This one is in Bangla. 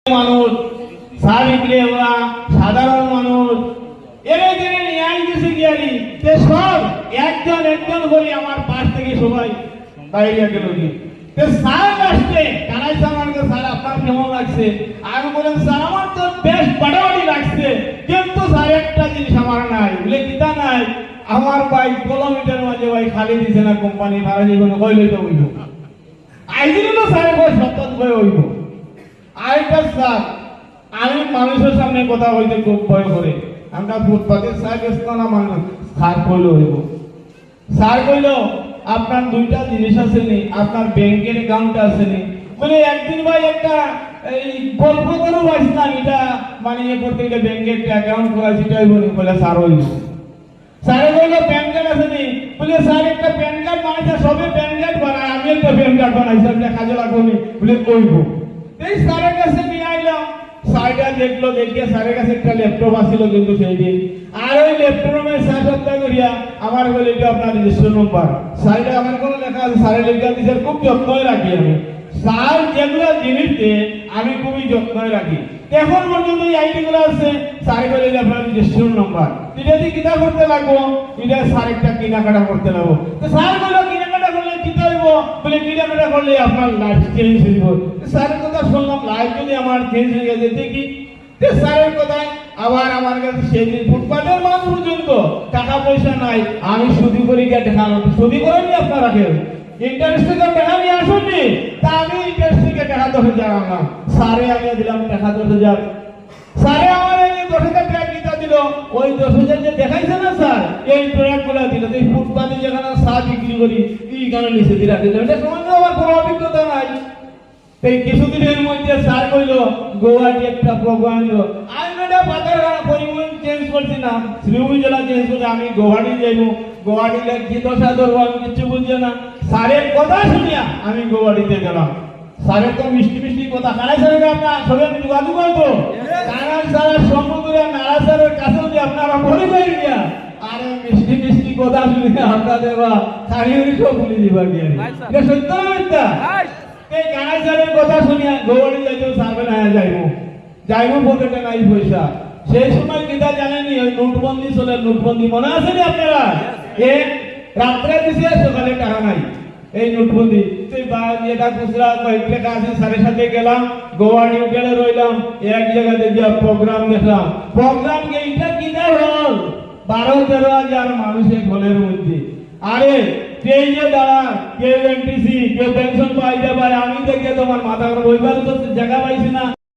মানুষ সাবিকরে ওরা সাধারণ মানুষ এরা জেনে ন্যায় দিছে গিয়ারি তে সব একজন একজন করে আমার পাশ থেকে সবাই বাইরে গেল কি তে স্যার আসছে কানাই সামানকে স্যার আপনার কেমন লাগছে আর বলেন স্যার আমার তো বেশ বাড়াবাড়ি লাগছে কিন্তু স্যার একটা জিনিস আমার নাই বলে কিতা নাই আমার ভাই কিলোমিটার মাঝে ভাই খালি দিছে না কোম্পানি ভাড়া জীবন কইলে তো হইল আইদিন তো স্যার কই সত্য ভয় হইব আরেকটা স্যার আমি মানুষের সামনে কথা বলতে খুব ভয় করে আমরা ফুটপাতে স্যার ব্যস্ত না মানুষ স্যার কইল হইব স্যার কইল আপনার দুইটা জিনিস আছে নি আপনার ব্যাংকের অ্যাকাউন্ট আছে নি বলে একদিন ভাই একটা এই গল্প করে পাইছিলাম এটা মানে ইয়ে করতে গেলে ব্যাংকের অ্যাকাউন্ট খোলা সেটাই বলে স্যার হইল স্যার কইল প্যান কার্ড আছে নি বলে স্যার একটা প্যান কার্ড বানাইছে সবে প্যান কার্ড বানায় আমি একটা প্যান কার্ড বানাইছি আপনি কাজে লাগবে বলে কইব এই স্যারের কাছে নিয়ে আইলাম স্যারটা দেখলো দেখিয়ে স্যারের কাছে একটা ল্যাপটপ আসছিল কিন্তু সেই দিন আর ওই ল্যাপটপে স্যার সত্তা করিয়া আমার বলে এটা আপনার রেজিস্ট্রেশন নাম্বার স্যারটা আমার কোনো লেখা আছে স্যারের লেখা দিছে খুব যত্নই রাখি আমি স্যার যেগুলো জিনিস দিয়ে আমি খুবই যত্নই রাখি এখন পর্যন্ত এই আইডি গুলো আছে স্যার বলে আপনার রেজিস্ট্রেশন নাম্বার এটা দিয়ে কিনা করতে লাগবো এটা স্যার একটা কেনাকাটা করতে লাগবো তো স্যার বললো কেনাকাটা করলে কি করব বলে কেনাকাটা করলে আপনার লাইফ চেঞ্জ হইব স্যারের কথা শুনলাম লাইফ যদি আমার চেঞ্জ হয়ে গেছে দেখি স্যারের কথায় আবার আমার কাছে সেদিন ফুটপাতের মানুষ পর্যন্ত টাকা পয়সা নাই আমি সুদি করে গিয়ে দেখালো সুদি করেনি আপনারা কেউ ইন্টারেস্ট থেকে টাকা নিয়ে আসুননি তা আমি ইন্টারেস্ট থেকে টাকা 10,000 আনলাম স্যারে আমি দিলাম টাকা 10,000 স্যারে আমার এই 10,000 টাকা কিটা দিল ওই 10,000 যে দেখাইছে না স্যার এই প্রোডাক্ট গুলো দিল এই ফুটপাতে যেখানে চা বিক্রি করি এই গানে নিচে দিলা দিল এটা সম্বন্ধে আমার কোনো অভিজ্ঞতা নাই এই কিছুদিনের মধ্যে স্যার কইল গোয়াটি একটা প্রোগ্রাম দিল আমি এটা বাজার পরিবহন চেঞ্জ করছি না শ্রীভূমি জেলা চেঞ্জ করছি আমি গোয়াটি যাইব গোয়াটি কি দশা ধরবো আমি কিছু বুঝছি না স্যারের কথা শুনিয়া আমি গোয়াটিতে গেলাম স্যারের তো মিষ্টি মিষ্টি কথা কানাই স্যারের আপনার সবাই যোগাযোগ করতো কানাই স্যারের সম্পর্কে নারা স্যারের কাছে যদি আপনারা মনে করেন গিয়া আরে মিষ্টি মিষ্টি কথা শুনিয়া আমরা দেবা খালি সব ভুলে দিবা গিয়া এটা সত্য না মিথ্যা এই কানাই স্যারের কথা শুনিয়া গোয়াটি যাইতে স্যার বলে যাইব পকেটে নাই পয়সা সেই সময় কিটা জানেনি ওই নোটবন্দি চলে নোটবন্দি মনে আছে না আপনারা রাত্রে দিছে সকালে টাকা নাই এই নোটবন্দি সেই এটা খুচরা কয়েক টাকা আছে স্যারের সাথে গেলাম গোয়াটি হোটেলে রইলাম এক জায়গাতে গিয়ে প্রোগ্রাম দেখলাম প্রোগ্রাম এইটা কিনা হল 12-13 হাজার মানুষের ঘরের মধ্যে আরে এই যে দাঁড়া কেউ এনটিসি কেউ পেনশন পাইতে পারে আমি দেখে তোমার মাথা বইবার তো জায়গা পাইছি না।